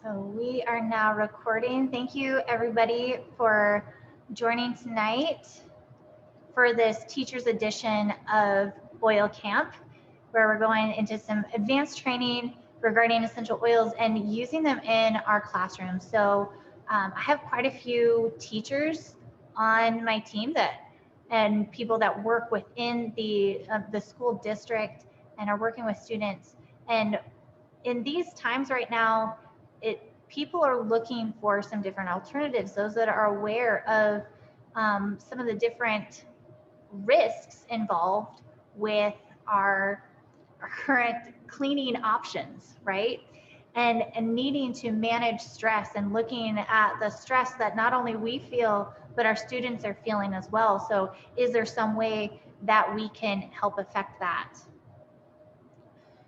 So we are now recording. Thank you everybody for joining tonight for this teacher's edition of Oil Camp, where we're going into some advanced training regarding essential oils and using them in our classrooms. So I have quite a few teachers on my team and people that work within the school district and are working with students. And in these times right now, people are looking for some different alternatives, those that are aware of some of the different risks involved with our current cleaning options, right? And needing to manage stress and looking at the stress that not only we feel, but our students are feeling as well. So is there some way that we can help affect that?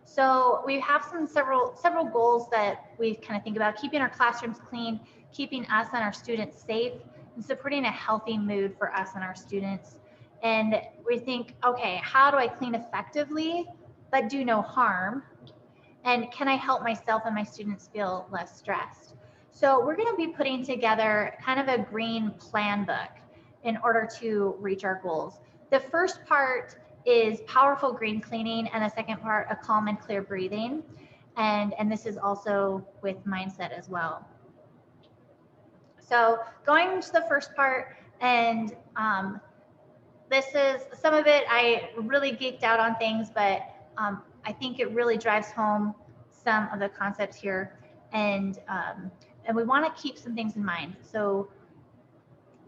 So we have several goals that we kind of think about: keeping our classrooms clean, keeping us and our students safe, and supporting a healthy mood for us and our students. And we think, okay, how do I clean effectively but do no harm? And can I help myself and my students feel less stressed? So we're going to be putting together kind of a green plan book in order to reach our goals. The first part is powerful green cleaning, and the second part, a calm and clear breathing. And this is also with mindset as well. So going to the first part, and this is some of it, I really geeked out on things, but I think it really drives home some of the concepts here. And we want to keep some things in mind. So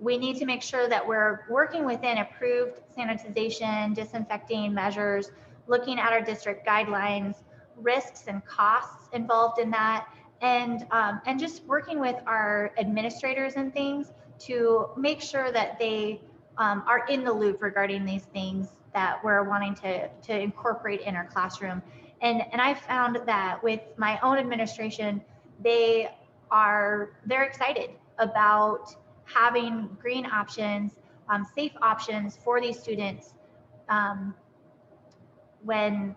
we need to make sure that we're working within approved sanitization, disinfecting measures, looking at our district guidelines, risks and costs involved in that, and just working with our administrators and things to make sure that they are in the loop regarding these things that we're wanting to incorporate in our classroom. And I found that with my own administration, they're excited about having green options, safe options for these students when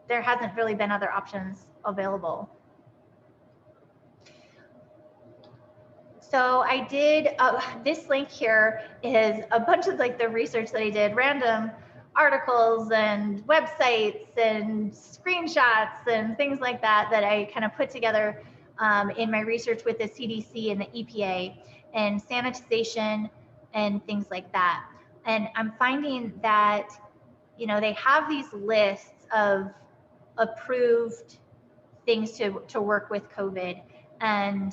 there hasn't really been other options available. So I did, this link here is a bunch of like the research that I did, random articles and websites and screenshots and things like that I kind of put together in my research with the CDC and the EPA and sanitization and things like that. And I'm finding that, you know, they have these lists of approved things to work with COVID. And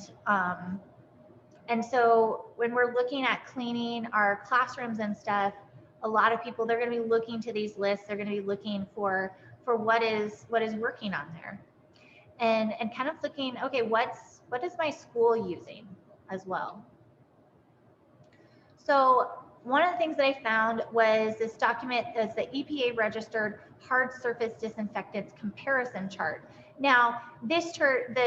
so when we're looking at cleaning our classrooms and stuff, a lot of people, they're going to be looking to these lists. They're going to be looking for what is working on there, and kind of looking, okay, what is my school using as well? So one of the things that I found was this document that's the EPA registered hard surface disinfectants comparison chart. Now this chart,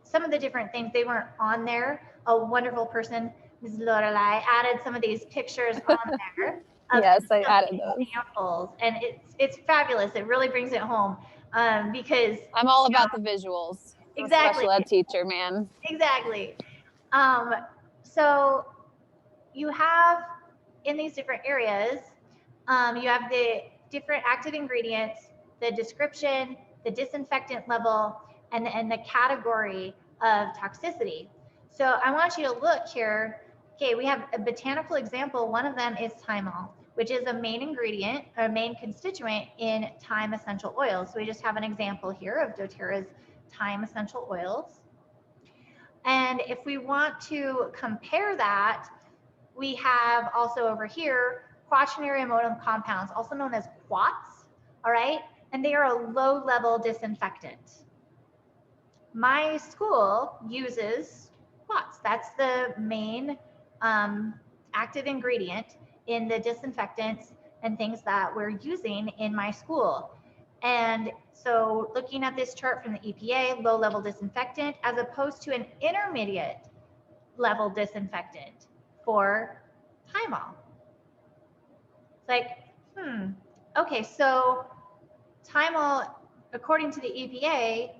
some of the different things, they weren't on there. A wonderful person, Ms. Lorelai, added some of these pictures on there. Yes, I added those examples, and it's fabulous. It really brings it home because I'm all about the visuals. Exactly. Special ed teacher, man. Exactly. So you have in these different areas, you have the different active ingredients, the description, the disinfectant level, and the category of toxicity. So I want you to look here. Okay, we have a botanical example. One of them is Thymol, which is a main ingredient, or main constituent in thyme essential oils. So we just have an example here of doTERRA's thyme essential oils. And if we want to compare that, we have also over here quaternary ammonium compounds, also known as quats, all right? And they are a low-level disinfectant. My school uses quats. That's the main active ingredient in the disinfectants and things that we're using in my school. And so looking at this chart from the EPA, low-level disinfectant, as opposed to an intermediate level disinfectant for Thymol. It's like, okay, so Thymol, according to the EPA,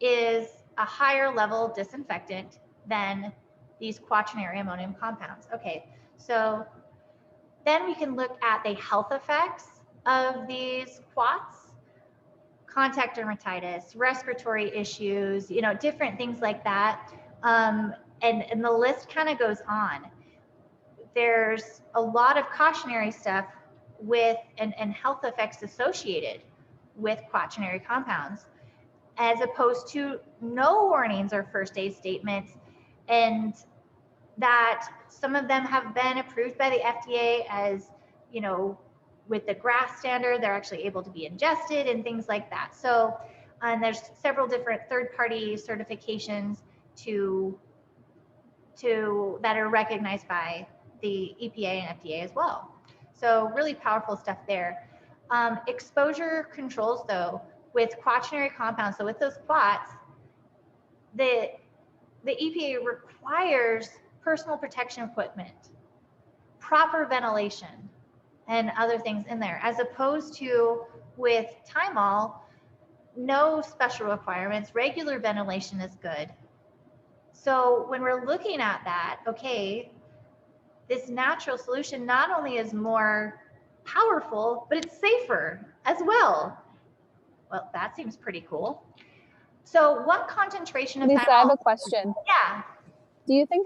is a higher level disinfectant than these quaternary ammonium compounds. Okay, so then we can look at the health effects of these quats, contact dermatitis, respiratory issues, you know, different things like that. And the list kind of goes on. There's a lot of cautionary stuff with and health effects associated with quaternary compounds, as opposed to no warnings or first aid statements, and that some of them have been approved by the FDA as, you know, with the GRAS standard, they're actually able to be ingested and things like that. So, and there's several different third-party certifications that are recognized by the EPA and FDA as well. So really powerful stuff there. Exposure controls though, with quaternary compounds, so with those quats, the EPA requires personal protection equipment, proper ventilation, and other things in there, as opposed to with Thymol, no special requirements, regular ventilation is good. So when we're looking at that, okay, this natural solution not only is more powerful, but it's safer as well. Well, that seems pretty cool. So what concentration of Lisa, I have a question. Yeah. Do you think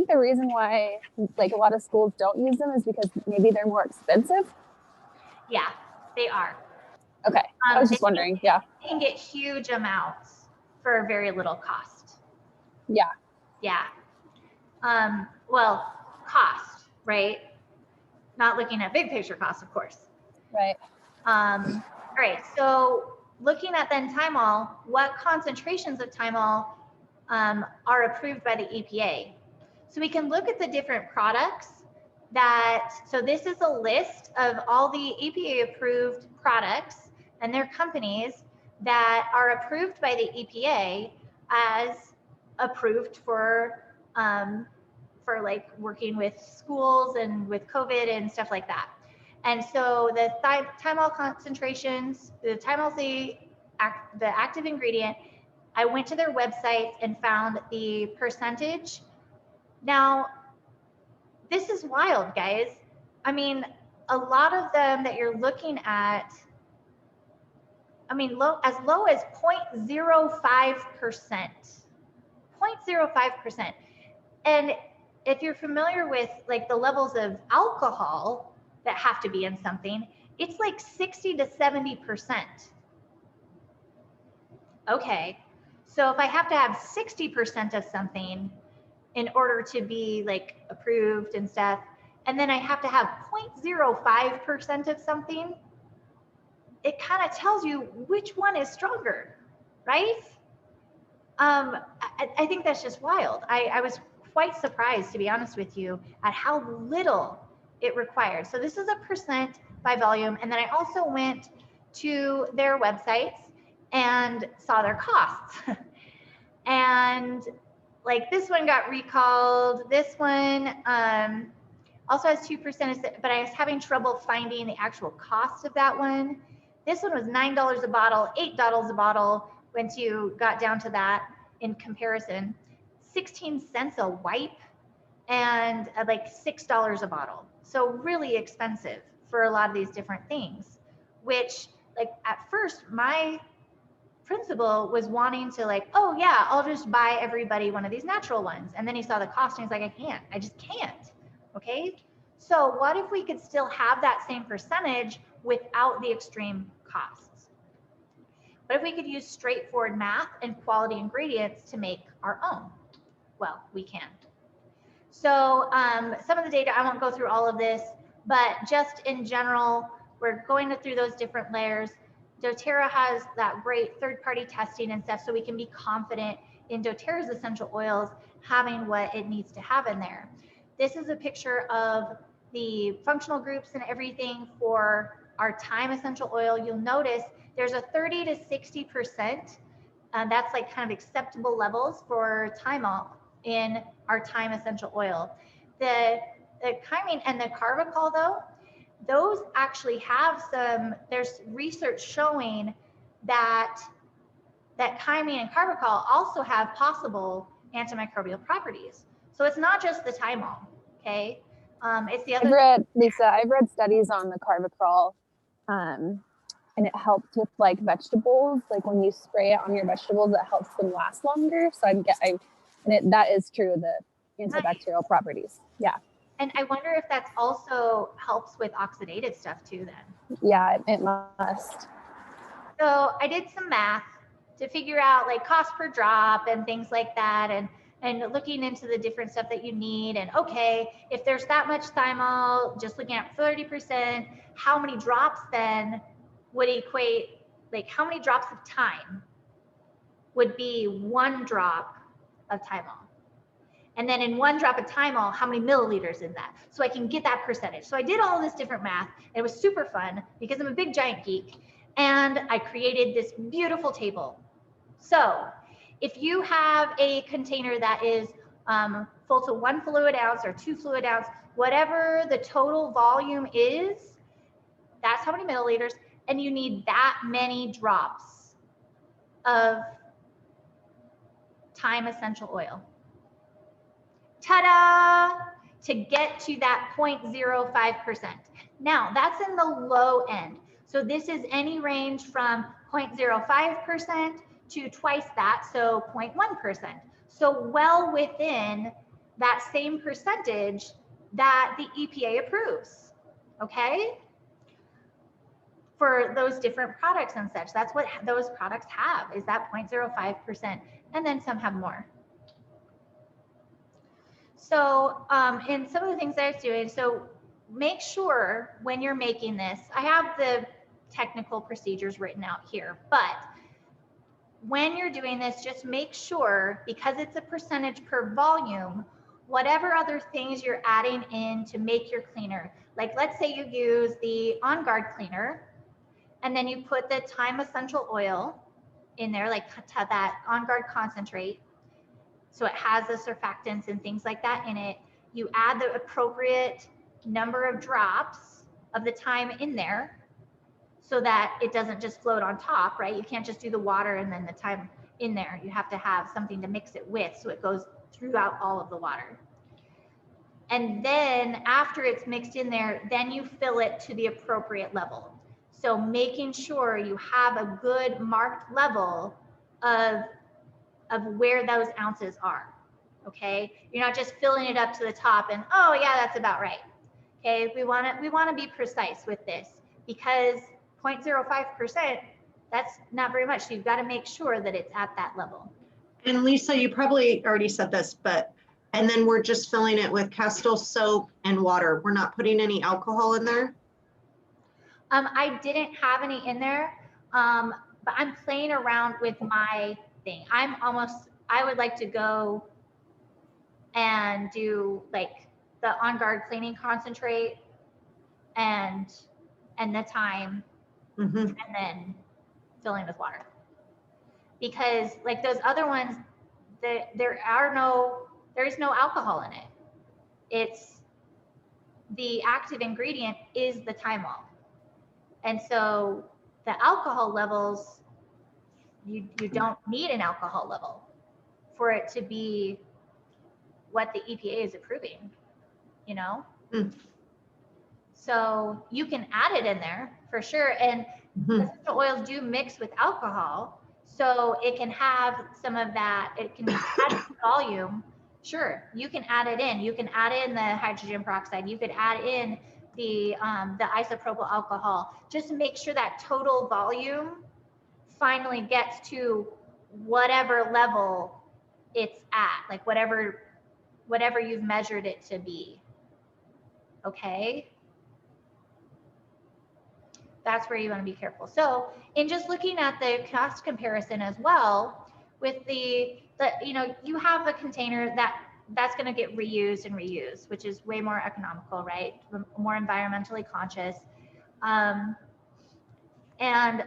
the reason why like a lot of schools don't use them is because maybe they're more expensive? Yeah, they are. Okay, I was just wondering. Yeah. You can get huge amounts for very little cost. Yeah. Yeah. Well, cost, right? Not looking at big picture cost, of course. Right. All right. So looking at then Thymol, what concentrations of Thymol are approved by the EPA? So we can look at the different products so this is a list of all the EPA approved products and their companies that are approved by the EPA as approved for like working with schools and with COVID and stuff like that. And so the Thymol concentrations, the Thymol's the active ingredient. I went to their website and found the percentage. Now, this is wild, guys. I mean, a lot of them that you're looking at, I mean, as low as 0.05%. 0.05%. And if you're familiar with like the levels of alcohol that have to be in something, it's like 60 to 70%. Okay, so if I have to have 60% of something in order to be like approved and stuff, and then I have to have 0.05% of something, it kind of tells you which one is stronger, right? I think that's just wild. I was quite surprised, to be honest with you, at how little it required. So this is a percent by volume. And then I also went to their websites and saw their costs. And like this one got recalled. This one also has 2%, but I was having trouble finding the actual cost of that one. This one was $9 a bottle, $8 a bottle once you got down to that in comparison. 16 cents a wipe and like $6 a bottle. So really expensive for a lot of these different things, which like at first my principal was wanting to like, oh yeah, I'll just buy everybody one of these natural ones. And then he saw the cost and he's like, I just can't. Okay. So what if we could still have that same percentage without the extreme costs? What if we could use straightforward math and quality ingredients to make our own? Well, we can. So some of the data, I won't go through all of this, but just in general, we're going through those different layers. doTERRA has that great third-party testing and stuff, so we can be confident in doTERRA's essential oils having what it needs to have in there. This is a picture of the functional groups and everything for our thyme essential oil. You'll notice there's a 30 to 60%, and that's like kind of acceptable levels for Thymol in our thyme essential oil. The chymine and the carbachol though, those actually have there's research showing that that thymine and carbachol also have possible antimicrobial properties. So it's not just the Thymol, okay? It's the other. Lisa, I've read studies on the carbachol, and it helped with like vegetables. Like when you spray it on your vegetables, it helps them last longer. So that is true, the antibacterial properties. Yeah. And I wonder if that's also helps with oxidative stuff too then. Yeah, it must. So I did some math to figure out like cost per drop and things like that, and looking into the different stuff that you need. And okay, if there's that much Thymol, just looking at 30%, how many drops then would equate, like how many drops of thyme would be 1 drop of Thymol? And then in 1 drop of Thymol, how many milliliters in that? So I can get that percentage. So I did all this different math. And it was super fun because I'm a big giant geek. And I created this beautiful table. So if you have a container that is full to 1 fluid ounce or 2 fluid ounce, whatever the total volume is, that's how many milliliters. And you need that many drops of thyme essential oil. Ta-da! To get to that 0.05%. Now, that's in the low end. So this is any range from 0.05% to twice that, so 0.1%. So well within that same percentage that the EPA approves, okay? For those different products and such. That's what those products have, is that 0.05%, and then some have more. So in some of the things I was doing, so make sure when you're making this, I have the technical procedures written out here, but when you're doing this, just make sure, because it's a percentage per volume, whatever other things you're adding in to make your cleaner, like let's say you use the On Guard cleaner, and then you put the thyme essential oil in there, like that On Guard concentrate, so it has the surfactants and things like that in it. You add the appropriate number of drops of the thyme in there so that it doesn't just float on top, right? You can't just do the water and then the thyme in there. You have to have something to mix it with so it goes throughout all of the water. And then after it's mixed in there, then you fill it to the appropriate level. So making sure you have a good marked level of where those ounces are, okay? You're not just filling it up to the top and, oh yeah, that's about right. Okay, we want to be precise with this, because 0.05%, that's not very much. So you've got to make sure that it's at that level. And Lisa, you probably already said this, and then we're just filling it with Castile soap and water. We're not putting any alcohol in there? I didn't have any in there, but I'm playing around with my thing. I would like to go and do like the On Guard cleaning concentrate and the thyme, and then filling with water. Because like those other ones, there is no alcohol in it. It's the active ingredient is the Thymol. And so the alcohol levels, you don't need an alcohol level for it to be what the EPA is approving, you know? So you can add it in there for sure. And essential oils do mix with alcohol. So it can have some of that, it can add volume. Sure, you can add it in. You can add in the hydrogen peroxide. You could add in the isopropyl alcohol, just to make sure that total volume finally gets to whatever level it's at, like whatever you've measured it to be. Okay? That's where you want to be careful. So in just looking at the cost comparison as well, with the you have a container that's going to get reused and reused, which is way more economical, right? More environmentally conscious. And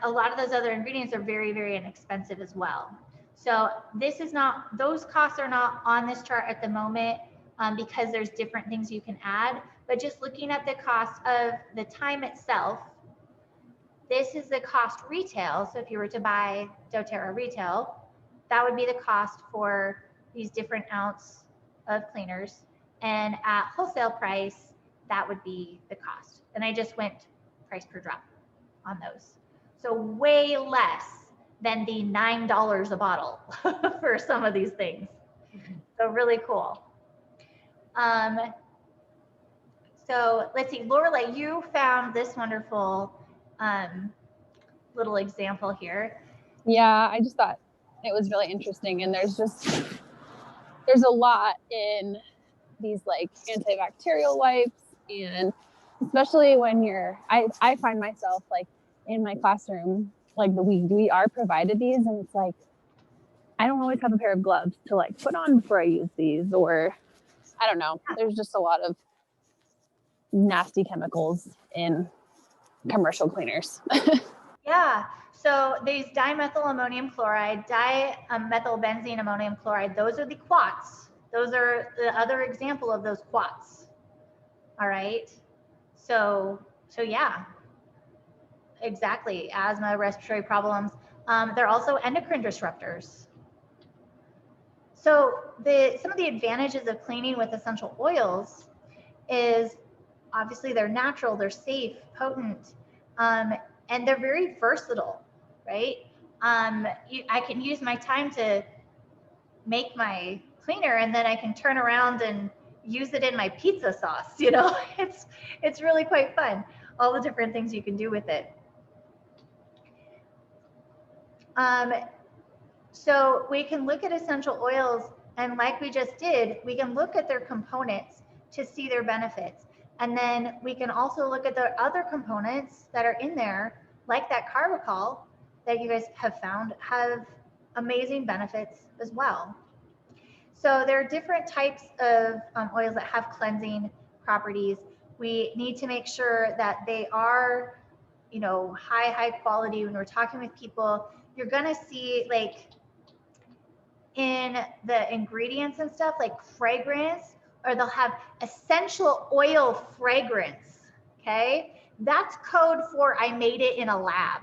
a lot of those other ingredients are very, very inexpensive as well. So those costs are not on this chart at the moment, because there's different things you can add, but just looking at the cost of the thyme itself, this is the cost retail. So if you were to buy doTERRA retail, that would be the cost for these different ounce of cleaners. And at wholesale price, that would be the cost. And I just went price per drop on those. So way less than the $9 a bottle for some of these things. So really cool. So let's see, Lorelei, you found this wonderful little example here. Yeah, I just thought it was really interesting. And there's a lot in these like antibacterial wipes, and especially when I find myself like in my classroom, like we are provided these, and it's like, I don't always have a pair of gloves to like put on before I use these, or I don't know. There's just a lot of nasty chemicals in commercial cleaners. Yeah, so these dimethyl ammonium chloride, dimethylbenzene ammonium chloride, those are the quats. Those are the other example of those quats. All right. So yeah, exactly. Asthma, respiratory problems. They're also endocrine disruptors. So some of the advantages of cleaning with essential oils is obviously they're natural, they're safe, potent, and they're very versatile, right? I can use my time to make my cleaner, and then I can turn around and use it in my pizza sauce. You know, it's really quite fun. All the different things you can do with it. So we can look at essential oils, and like we just did, we can look at their components to see their benefits. And then we can also look at the other components that are in there, like that carbachol that you guys have found have amazing benefits as well. So there are different types of oils that have cleansing properties. We need to make sure that they are, you know, high quality. When we're talking with people, you're gonna see like in the ingredients and stuff, like fragrance, or they'll have essential oil fragrance. Okay, that's code for I made it in a lab.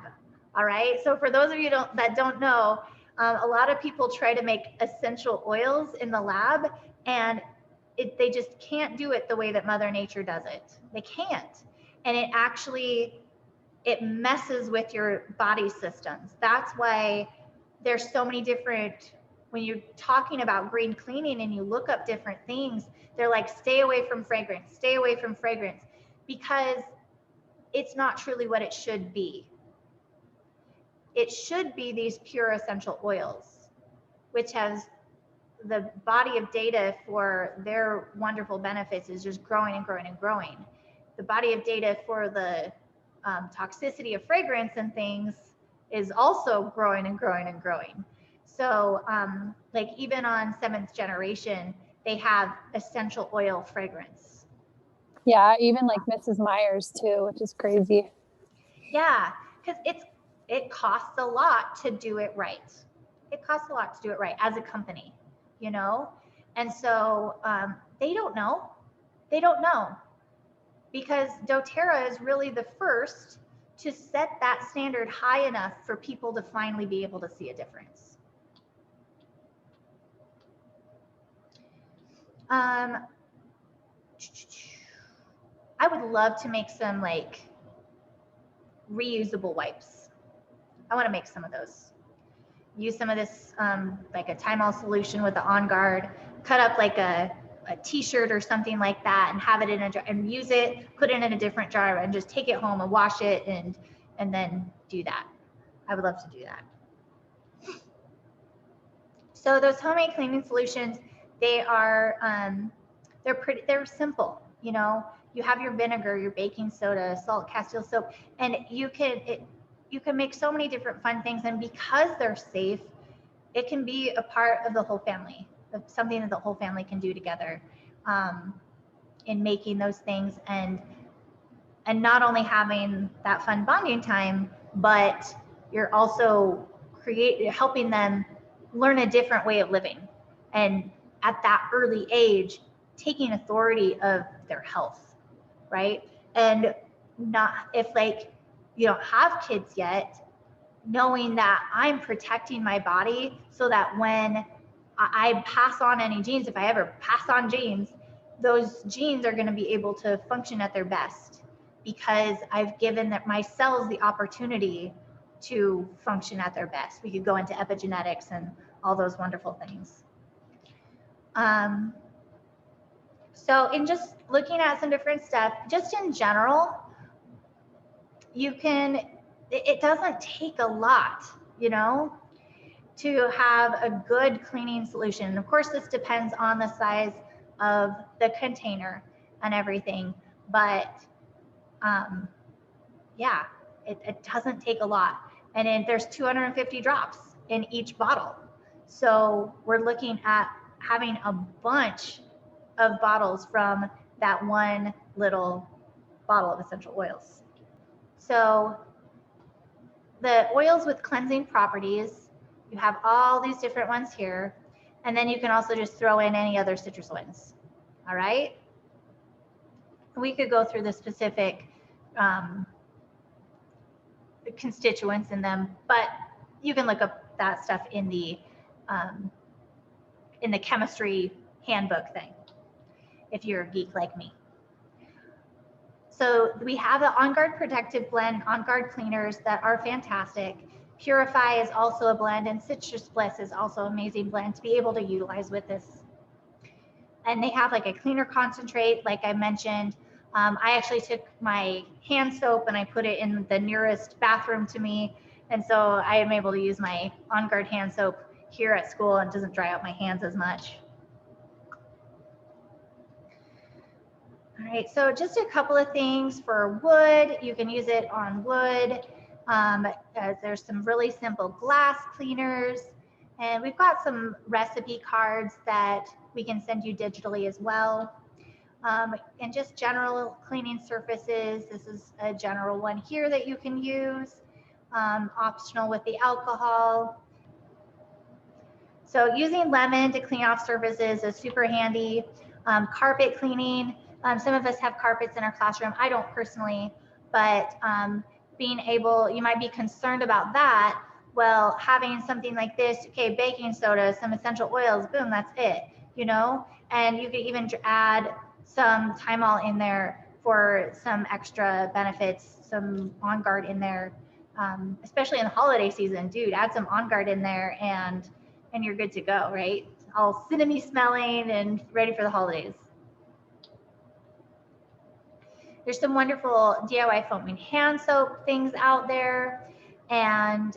All right. So for those of you that don't know, a lot of people try to make essential oils in the lab, and they just can't do it the way that Mother Nature does it. They can't, and it messes with your body systems. That's why there's so many different. When you're talking about green cleaning and you look up different things, they're like, stay away from fragrance, stay away from fragrance, because it's not truly what it should be. It should be these pure essential oils, which has the body of data for their wonderful benefits is just growing and growing and growing. The body of data for the toxicity of fragrance and things is also growing and growing and growing. So like even on 7th generation, they have essential oil fragrance. Yeah, even like Mrs. Myers too, which is crazy. Yeah, because it costs a lot to do it right. It costs a lot to do it right as a company, you know? And so they don't know. They don't know. Because doTERRA is really the first to set that standard high enough for people to finally be able to see a difference. I would love to make some like reusable wipes. I want to make some of those. Use some of this like a Thymol solution with the On Guard, cut up like a t-shirt or something like that, and have it in a jar and use it, put it in a different jar, and just take it home and wash it and then do that. I would love to do that. So those homemade cleaning solutions, they are they're simple. You know, you have your vinegar, your baking soda, salt, castile soap, and you can make so many different fun things. And because they're safe, it can be a part of the whole family, of something that the whole family can do together in making those things, and not only having that fun bonding time, but you're also helping them learn a different way of living, and at that early age taking authority of their health, right? And not, if like you don't have kids yet, knowing that I'm protecting my body so that when I pass on any genes, if I ever pass on genes, those genes are going to be able to function at their best because I've given my cells the opportunity to function at their best. We could go into epigenetics and all those wonderful things. So in just looking at some different stuff, just in general, it doesn't take a lot, you know, to have a good cleaning solution. Of course, this depends on the size of the container and everything, but yeah, it doesn't take a lot. And there's 250 drops in each bottle. So we're looking at having a bunch of bottles from that one little bottle of essential oils. So the oils with cleansing properties, you have all these different ones here, and then you can also just throw in any other citrus ones. All right. We could go through the specific constituents in them, but you can look up that stuff in the chemistry handbook thing if you're a geek like me. So we have the On Guard Protective Blend, On Guard cleaners that are fantastic. Purify is also a blend, and Citrus Bliss is also an amazing blend to be able to utilize with this. And they have like a cleaner concentrate, like I mentioned. I actually took my hand soap and I put it in the nearest bathroom to me. And so I am able to use my On Guard hand soap here at school and it doesn't dry out my hands as much. All right, so just a couple of things for wood. You can use it on wood. There's some really simple glass cleaners. And we've got some recipe cards that we can send you digitally as well. And just general cleaning surfaces. This is a general one here that you can use. Optional with the alcohol. So using lemon to clean off surfaces is super handy. Carpet cleaning. Some of us have carpets in our classroom. I don't personally, but being able, you might be concerned about that. Well, having something like this, okay, baking soda, some essential oils, boom, that's it, you know? And you could even add some Thymol in there for some extra benefits, some On Guard in there, especially in the holiday season, dude, add some On Guard in there and you're good to go, right? All cinnamony smelling and ready for the holidays. There's some wonderful DIY foaming hand soap things out there. And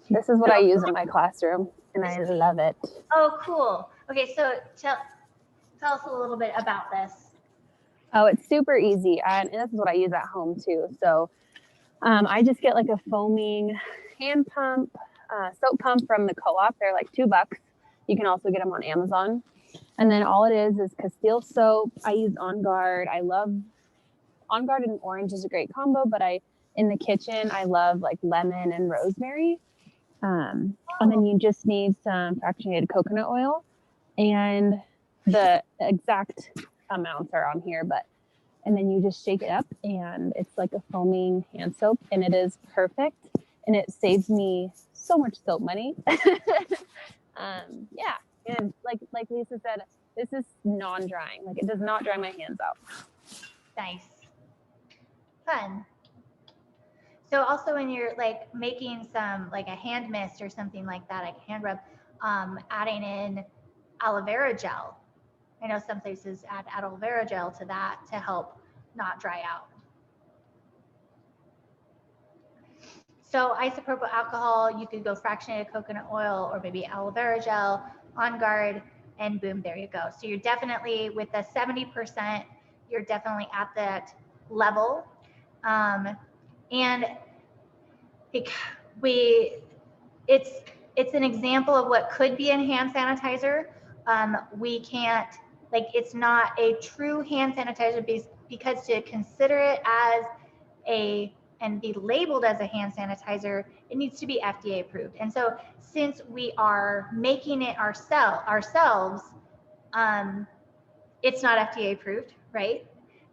this is what I use in my classroom and I love it. Oh, cool. Okay, so tell us a little bit about this. Oh, it's super easy. And this is what I use at home too. So I just get like a foaming hand pump, soap pump from the co-op. They're like $2. You can also get them on Amazon. And then all it is Castile soap. I use On Guard. I love On Guard and orange is a great combo, but in the kitchen, I love like lemon and rosemary. And then you just need some fractionated coconut oil, and the exact amounts are on here, and then you just shake it up and it's like a foaming hand soap and it is perfect. And it saves me so much soap money. Yeah. And like Lisa said, this is non-drying. Like it does not dry my hands out. Nice. Fun. So also when you're like making some like a hand mist or something like that, like hand rub, adding in aloe vera gel. I know some places add aloe vera gel to that to help not dry out. So isopropyl alcohol, you could go fractionated coconut oil or maybe aloe vera gel, On Guard, and boom, there you go. So you're definitely with the 70%, you're definitely at that level. And it's an example of what could be in hand sanitizer. We can't, like, it's not a true hand sanitizer because to consider it as and be labeled as a hand sanitizer, it needs to be FDA approved. And so since we are making it ourselves, it's not FDA approved, right?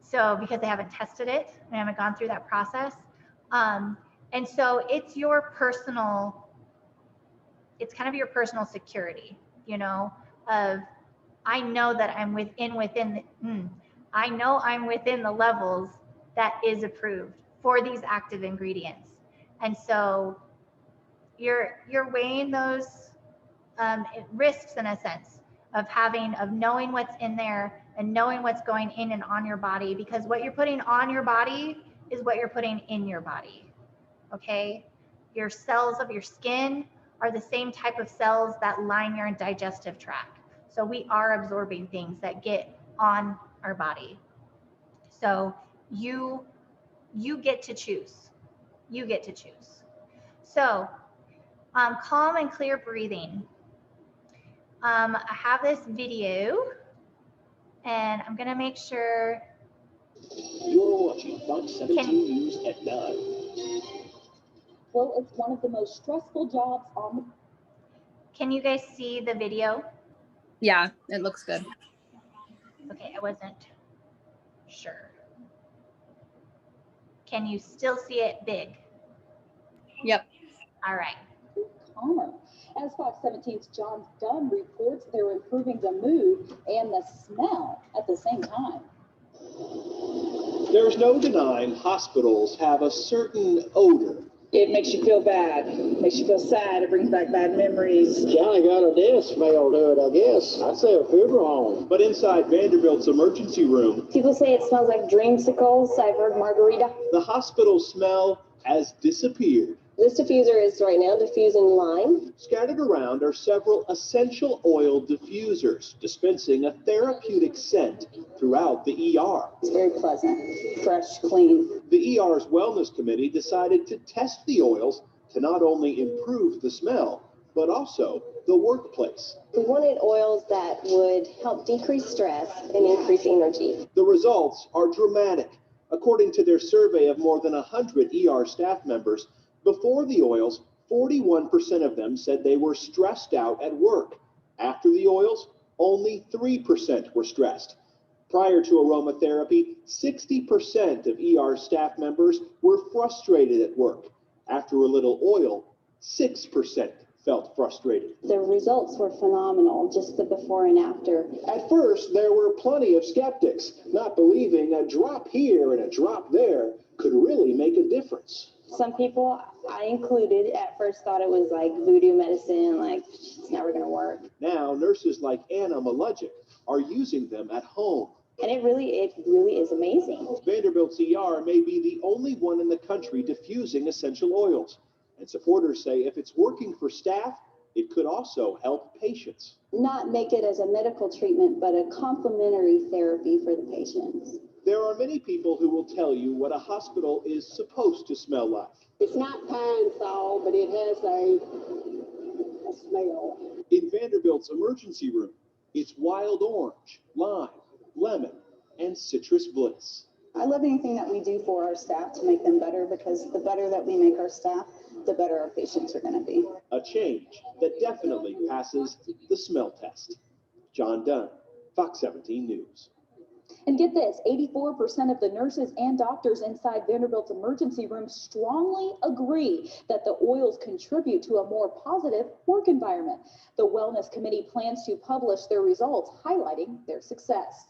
So because they haven't tested it, they haven't gone through that process. And so it's your personal, it's kind of your personal security, you know, of I know that I'm I know I'm within the levels that is approved for these active ingredients. And so you're weighing those risks in a sense of knowing what's in there and knowing what's going in and on your body, because what you're putting on your body is what you're putting in your body. Okay, your cells of your skin are the same type of cells that line your digestive tract. So we are absorbing things that get on our body. So you get to choose. You get to choose. So calm and clear breathing. I have this video, and I'm gonna make sure. You're watching Fox 17 News at 9. Well, it's one of the most stressful jobs on the... Can you guys see the video? Yeah, it looks good. Okay, I wasn't sure. Can you still see it big? Yep. All right. calmer. As Fox 17's John Dunn reports, they're improving the mood and the smell at the same time. There's no denying hospitals have a certain odor. It makes you feel bad, makes you feel sad, it brings back bad memories. Johnny got a death smell to it, I guess. I'd say a funeral home. But inside Vanderbilt's emergency room, people say it smells like dreamsicles. I've heard margarita. the hospital smell has disappeared. This diffuser is right now diffusing lime. Scattered around are several essential oil diffusers, dispensing a therapeutic scent throughout the ER. It's very pleasant, fresh, clean. The ER's Wellness Committee decided to test the oils to not only improve the smell, but also the workplace. We wanted oils that would help decrease stress and increase energy. The results are dramatic. According to their survey of more than 100 ER staff members, before the oils, 41% of them said they were stressed out at work. After the oils, only 3% were stressed. Prior to aromatherapy, 60% of ER staff members were frustrated at work. After a little oil, 6% felt frustrated. The results were phenomenal, just the before and after. At first, there were plenty of skeptics, not believing a drop here and a drop there could really make a difference. Some people, I included, at first thought it was like voodoo medicine, like it's never going to work. Now, nurses like Anna Malajic are using them at home. And it really is amazing. Vanderbilt's ER may be the only one in the country diffusing essential oils. And supporters say if it's working for staff, it could also help patients. Not make it as a medical treatment, but a complementary therapy for the patients. There are many people who will tell you what a hospital is supposed to smell like. It's not pine sol, but it has a smell. In Vanderbilt's emergency room, it's wild orange, lime, lemon, and citrus bliss. I love anything that we do for our staff to make them better, because the better that we make our staff, the better our patients are going to be. A change that definitely passes the smell test. John Dunn, Fox 17 News. And get this, 84% of the nurses and doctors inside Vanderbilt's emergency room strongly agree that the oils contribute to a more positive work environment. The Wellness Committee plans to publish their results, highlighting their success.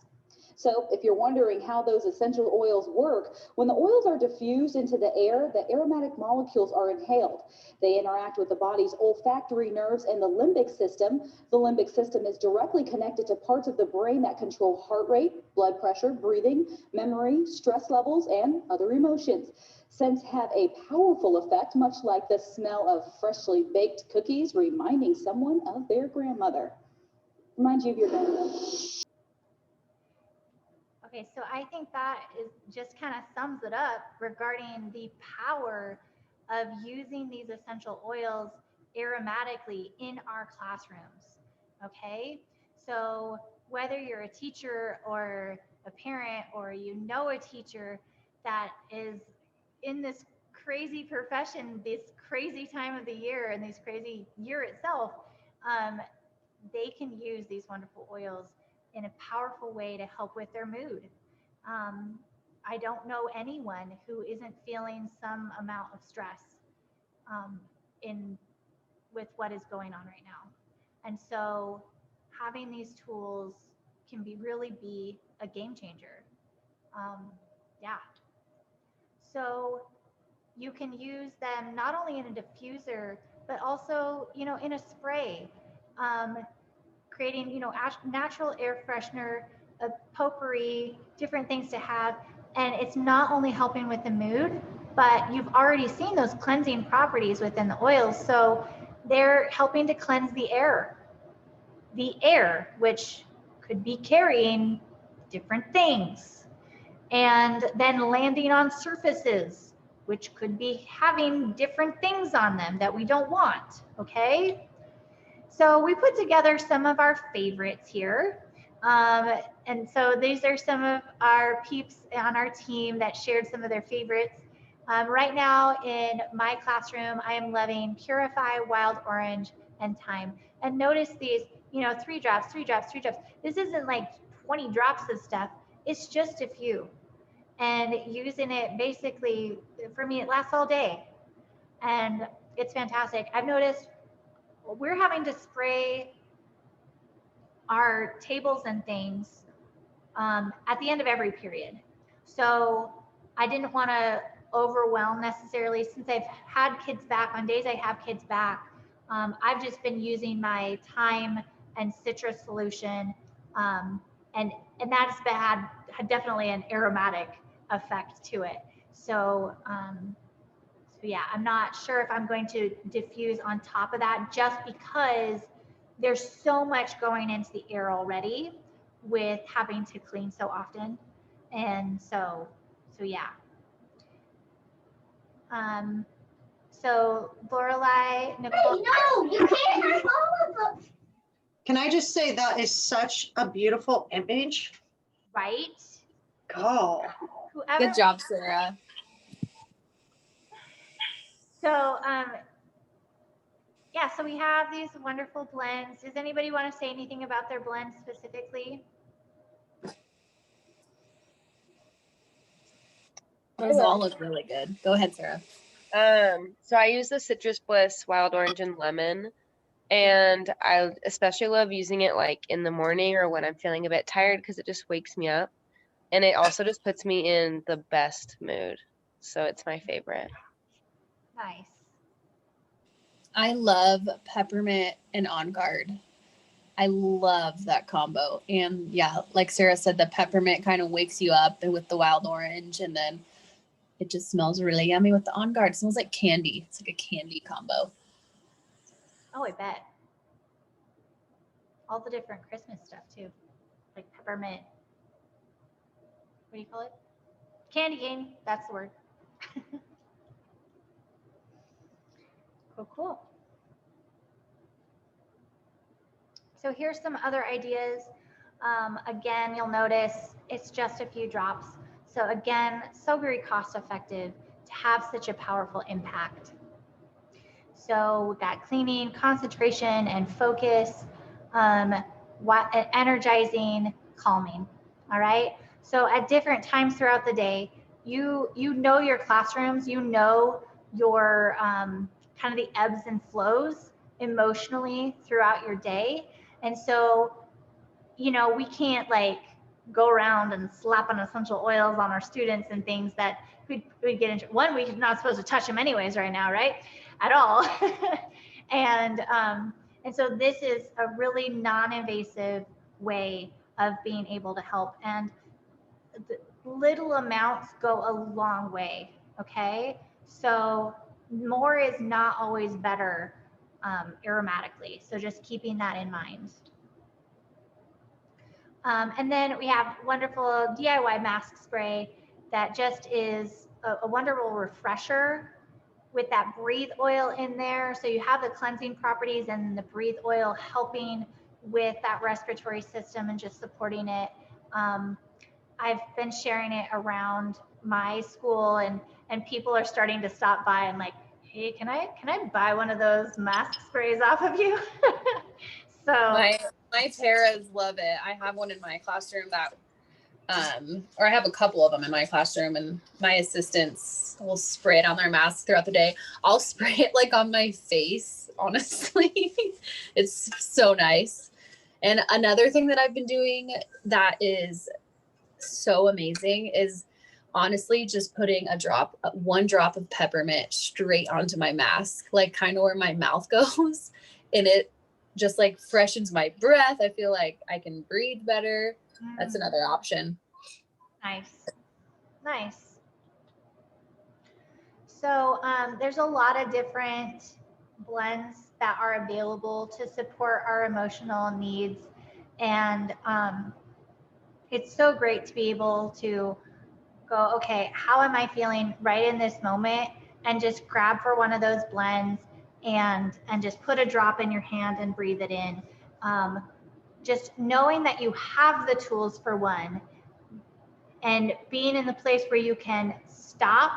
So if you're wondering how those essential oils work, when the oils are diffused into the air, the aromatic molecules are inhaled. They interact with the body's olfactory nerves and the limbic system. The limbic system is directly connected to parts of the brain that control heart rate, blood pressure, breathing, memory, stress levels, and other emotions. Scents have a powerful effect, much like the smell of freshly baked cookies, reminding someone of their grandmother. Remind you of your grandmother. Okay, so I think that is just kind of sums it up regarding the power of using these essential oils aromatically in our classrooms. Okay, so whether you're a teacher or a parent, or you know a teacher that is in this crazy profession, this crazy time of the year and this crazy year itself, they can use these wonderful oils in a powerful way to help with their mood. I don't know anyone who isn't feeling some amount of stress in with what is going on right now. And so having these tools can really be a game changer. Yeah. So you can use them not only in a diffuser, but also, in a spray, creating, natural air freshener, a potpourri, different things to have. And it's not only helping with the mood, but you've already seen those cleansing properties within the oils. So they're helping to cleanse the air, which could be carrying different things, and then landing on surfaces, which could be having different things on them that we don't want. Okay. So we put together some of our favorites here. And so these are some of our peeps on our team that shared some of their favorites. Right now in my classroom, I am loving Purify, Wild Orange, and Thyme. And notice these, 3 drops, 3 drops, 3 drops. This isn't like 20 drops of stuff. It's just a few. And using it basically, for me, it lasts all day. And it's fantastic. I've noticed we're having to spray our tables and things at the end of every period. So I didn't want to overwhelm necessarily, since I've had kids back on days I have kids back. I've just been using my thyme and citrus solution, and that's had definitely an aromatic effect to it. So yeah, I'm not sure if I'm going to diffuse on top of that, just because there's so much going into the air already with having to clean so often. And so yeah. So Lorelai, Nicole. No, you can't have all of them. Can I just say that is such a beautiful image? Right? Oh. Whoever. Good job, Sarah. So yeah, so we have these wonderful blends. Does anybody want to say anything about their blend specifically? Those all look really good. Go ahead, Sarah. So I use the Citrus Bliss Wild Orange and Lemon, and I especially love using it like in the morning or when I'm feeling a bit tired, because it just wakes me up, and it also just puts me in the best mood. So it's my favorite. Nice. I love peppermint and On Guard. I love that combo. And yeah, like Sarah said, the peppermint kind of wakes you up, and with the wild orange, and then it just smells really yummy with the On Guard. It smells like candy. It's like a candy combo. Oh, I bet. All the different Christmas stuff too, like peppermint. What do you call it? Candy cane. That's the word. Cool. So here's some other ideas. Again, you'll notice it's just a few drops. So again, so very cost effective to have such a powerful impact. So we've got cleaning, concentration, and focus, energizing, calming. All right. So at different times throughout the day, you know your classrooms, you know your kind of the ebbs and flows emotionally throughout your day. And so, we can't like go around and slap on essential oils on our students and things that we'd get into. One, we're not supposed to touch them anyways right now, right? At all. And so this is a really non-invasive way of being able to help. And the little amounts go a long way, okay? So more is not always better aromatically. So just keeping that in mind. And then we have wonderful DIY mask spray that just is a wonderful refresher with that breathe oil in there. So you have the cleansing properties and the breathe oil helping with that respiratory system and just supporting it. I've been sharing it around my school, and people are starting to stop by and like, hey, can I buy one of those mask sprays off of you? So my Terras love it. I have one in my classroom that or I have a couple of them in my classroom, and my assistants will spray it on their masks throughout the day. I'll spray it like on my face, honestly. It's so nice. And another thing that I've been doing that is so amazing is honestly just putting one drop of peppermint straight onto my mask, like kind of where my mouth goes, and it just like freshens my breath. I feel like I can breathe better. That's another option. Nice. Nice. So there's a lot of different blends that are available to support our emotional needs. And it's so great to be able to go, okay, how am I feeling right in this moment? And just grab for one of those blends and just put a drop in your hand and breathe it in. Just knowing that you have the tools for one, and being in the place where you can stop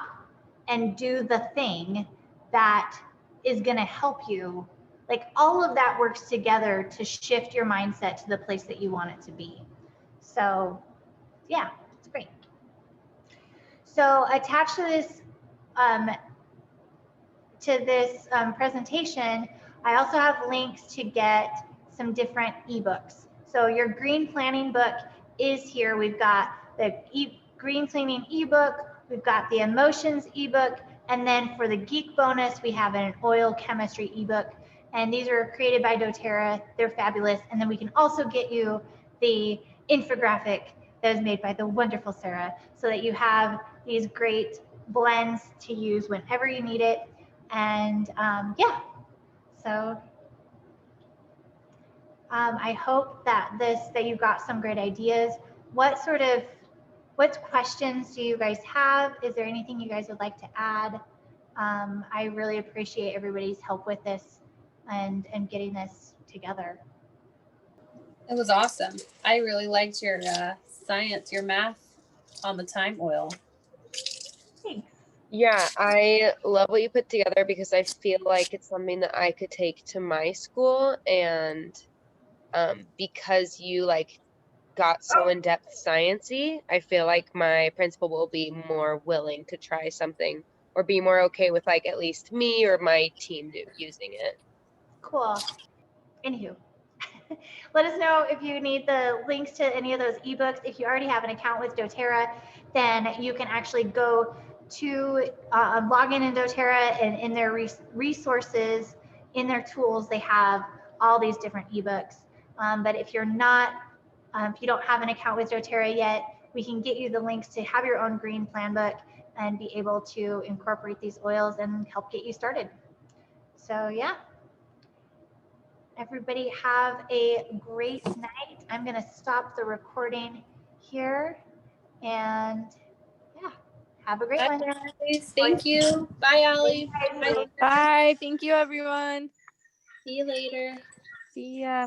and do the thing that is going to help you. Like all of that works together to shift your mindset to the place that you want it to be. So yeah, it's great. So attached to this presentation, I also have links to get some different ebooks. So your green planning book is here. We've got the green cleaning ebook, we've got the emotions ebook, and then for the Geek Bonus, we have an oil chemistry ebook. And these are created by doTERRA. They're fabulous. And then we can also get you the infographic that was made by the wonderful Sarah, so that you have these great blends to use whenever you need it. And yeah, so I hope that you got some great ideas. What questions do you guys have? Is there anything you guys would like to add? I really appreciate everybody's help with this and getting this together. It was awesome. I really liked your science, your math on the thyme oil. Thanks. Yeah, I love what you put together because I feel like it's something that I could take to my school, and because you like got so in-depth sciencey, I feel like my principal will be more willing to try something or be more okay with like at least me or my team using it. Cool. Anywho, let us know if you need the links to any of those ebooks. If you already have an account with doTERRA, then you can actually go to log in doTERRA, and in their resources, in their tools, they have all these different ebooks. But if you're not, if you don't have an account with doTERRA yet, we can get you the links to have your own green plan book and be able to incorporate these oils and help get you started. So yeah. Everybody have a great night. I'm going to stop the recording here, and yeah, have a great one. Guys. Thank you. Bye, Allie. Bye. Bye. Thank you, everyone. See you later. See ya.